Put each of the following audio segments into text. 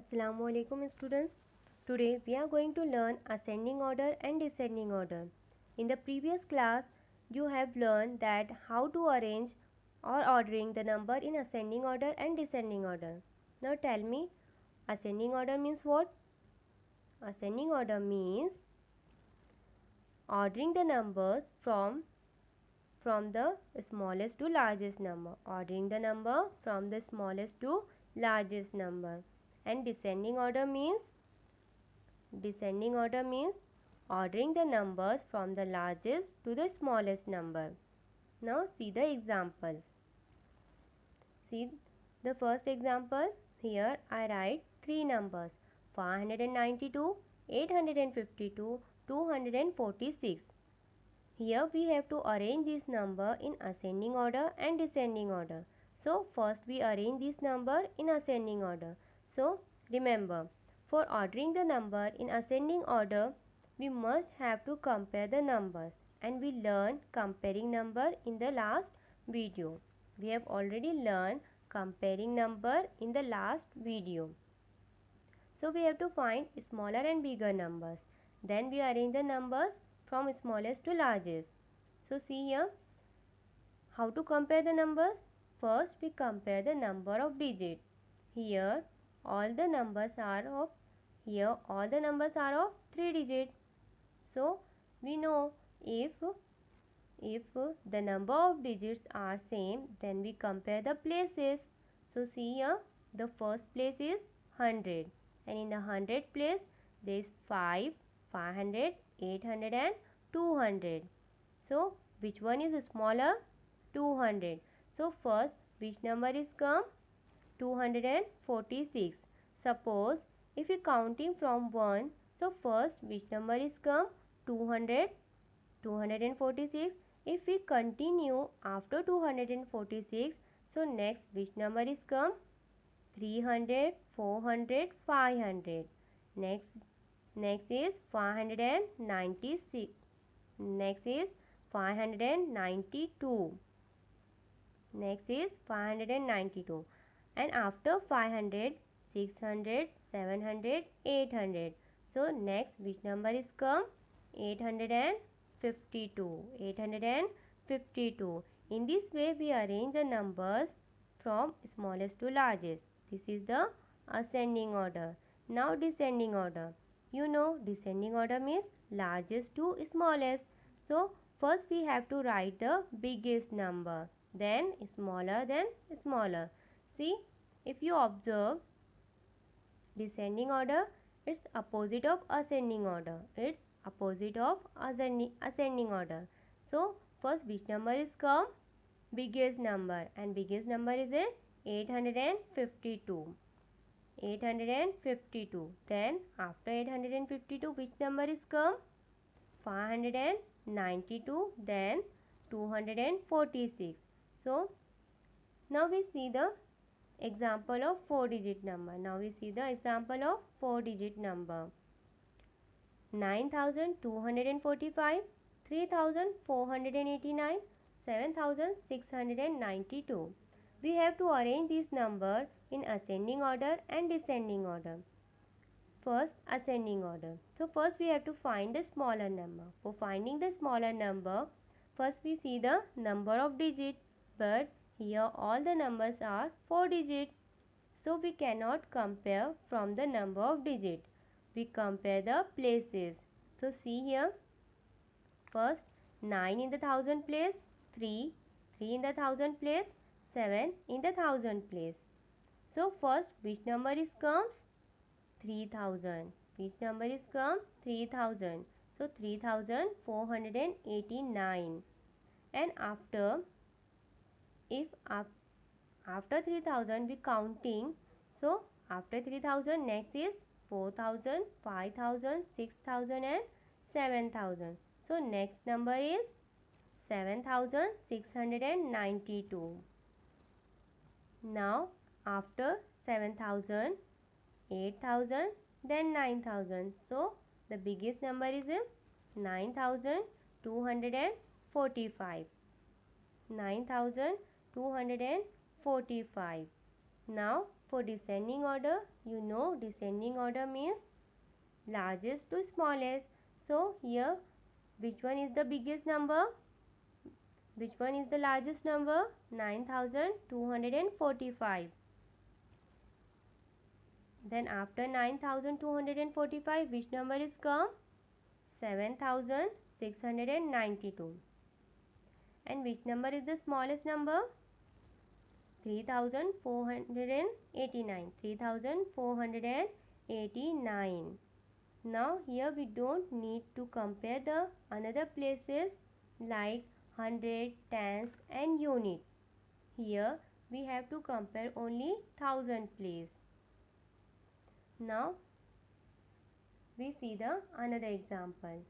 Assalamualaikum students. Today we are going to learn ascending order and descending order. In the previous class you have learned that how to arrange or ordering the number in ascending order and descending order. Now tell me, ascending order means what? Ascending order means ordering the numbers from the smallest to largest number. Ordering the number from the smallest to largest number. And descending order means ordering the numbers from the largest to the smallest number. Now see the examples. See the first example. Here I write three numbers: 592, 852, 246. Here we have to arrange this number in ascending order and descending order. So first we arrange this number in ascending order. So remember, for ordering the number in ascending order, we must have to compare the numbers, and we learned comparing number in the last video. We have already learned comparing number in the last video. So we have to find smaller and bigger numbers. Then we arrange the numbers from smallest to largest. So see here how to compare the numbers. First we compare the number of digits. Here all the numbers are of 3 digits. So we know if the number of digits are same, then we compare the places. So see here, the first place is 100, and in the 100 place there is 5, 500, 800 and 200. So which one is smaller? 200. So first which number is come? 246. Suppose if we counting from 1, so first which number is come? 200, 246. If we continue after 246, so next which number is come? 300, 400, 500. Next is 596. Next is 592. Next is 592. And after 500, 600, 700, 800. So next which number is come? 852. 852. In this way we arrange the numbers from smallest to largest. This is the ascending order. Now descending order. You know descending order means largest to smallest. So first we have to write the biggest number, then smaller, then smaller. See, if you observe, descending order, it's opposite of ascending order. It's opposite of ascending order. So first which number is come? Biggest number, and biggest number is a 852. 852. Then after 852 which number is come? 592. Then 246. So now we see the example of 4-digit number. 9245, 3489, 7692. We have to arrange these numbers in ascending order and descending order. First, ascending order. So first we have to find the smaller number. For finding the smaller number, first we see the number of digits, but here all the numbers are 4 digits. So we cannot compare from the number of digits. We compare the places. So see here, first 9 in the thousand place, 3 in the thousand place, 7 in the thousand place. So first which number is comes? 3000. Which number is come? 3000. So 3489. And after 3000 we counting. So after 3000 next is 4000, 5000, 6000 and 7000. So next number is 7692. Now after 7000, 8000, then 9000. So the biggest number is 9245. 9245. Now For descending order, you know descending order means largest to smallest. So here, which one is the biggest number? Which one is the largest number? 9245. Then after 9245, which number is come? 7692. And which number is the smallest number? 3489. 3489. Now here we don't need to compare the another places like hundred, tens and unit. Here we have to compare only thousand place. Now we see the another example.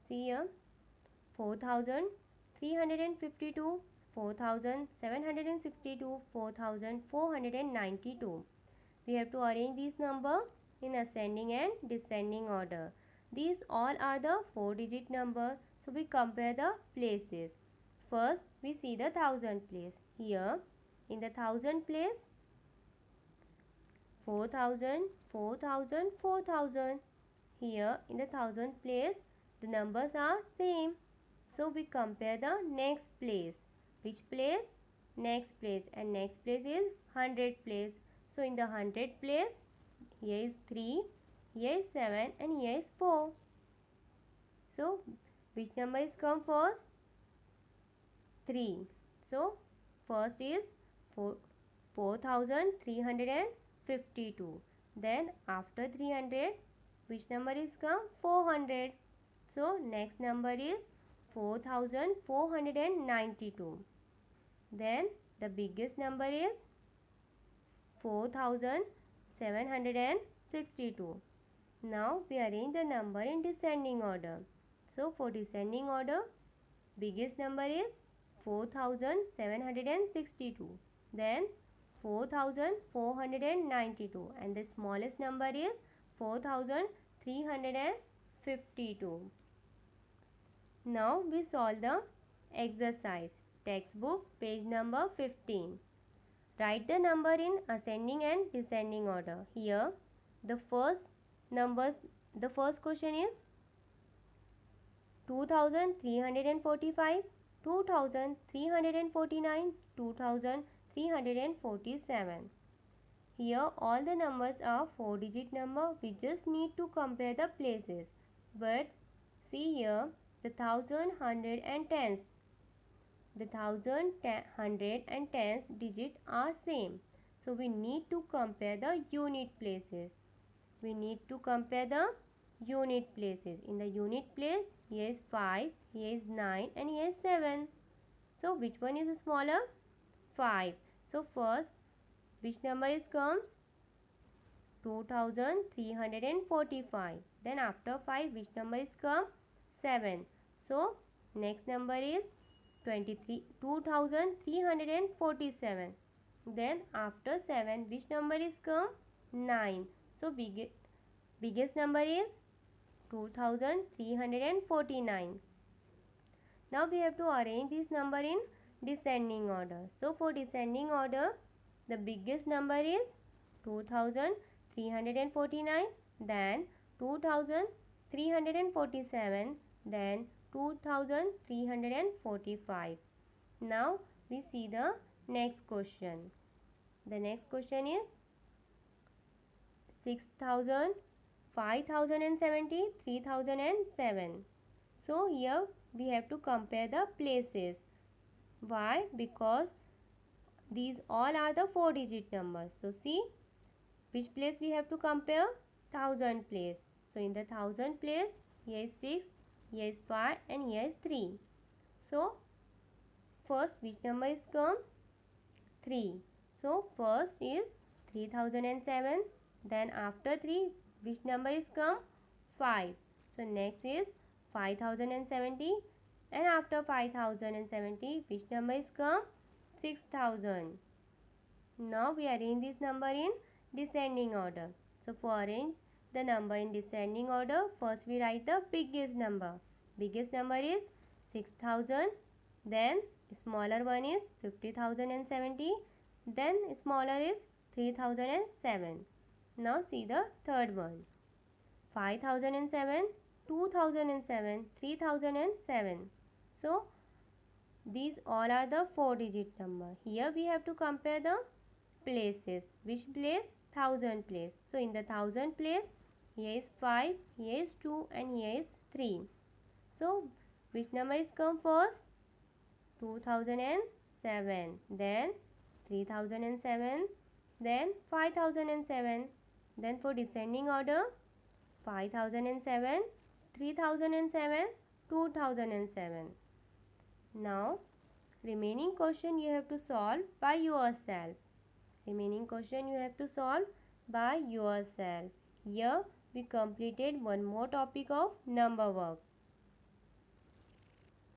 See here 4352, 4762, 4492. We have to arrange these number in ascending and descending order. These all are the 4-digit number. So we compare the places. First we see the thousand place. Here in the thousand place 4000, 4000, 4000. Here in the thousand place the numbers are same. So we compare the next place. Which place? Next place, and next place is 100 place. So in the 100 place, here is 3, here is 7 and here is 4. So which number is come first? 3. So first is 4352. Then after 300, which number is come? 400. So next number is 4492. Then the biggest number is 4762. Now we arrange the number in descending order. So for descending order, biggest number is 4762. Then 4492 and the smallest number is 4352. Now we solve the exercise. Textbook page number 15. Write the number in ascending and descending order. Here the first question is 2345, 2349, 2347. Here all the numbers are 4-digit number. We just need to compare the places. But see here the thousand, hundred and tens. The thousand, hundred and tens digit are same. So we need to compare the unit places. In the unit place, here is 5, here is 9 and here is 7. So which one is smaller? 5. So first, which number is comes? 2345. Then after 5, which number is come? 7. So next number is 2347. Then after 7, which number is come? 9. So biggest number is 2349. Now we have to arrange this number in descending order. So for descending order, the biggest number is 2349, then 2347, then 2345. Now we see the next question. The next question is 6000, 5070, 3007. So here we have to compare the places. Why? Because these all are the 4-digit numbers. So see which place we have to compare? 1000 place. So in the 1000 place, here is 6, here is 5 and here is 3. So first which number is come? 3. So first is 3007. Then after 3, which number is come? 5. So next is 5070. And after 5070, which number is come? 6000. Now we arrange this number in descending order. So for arrange the number in descending order, first we write the biggest number. Biggest number is 6000. Then Smaller one is 50,070. Then smaller is 3,007. Now see the third one. 5,007, 2,007, 3,007. So these all are the 4-digit number. Here we have to compare the places. Which place? 1000 place. So in the 1000 place, here is 5, here is 2 and here is 3. So which number is come first? 2007, then 3007, then 5007. Then for descending order, 5007, 3007, 2007. Now remaining question you have to solve by yourself. Remaining question you have to solve by yourself. Here we completed one more topic of number work.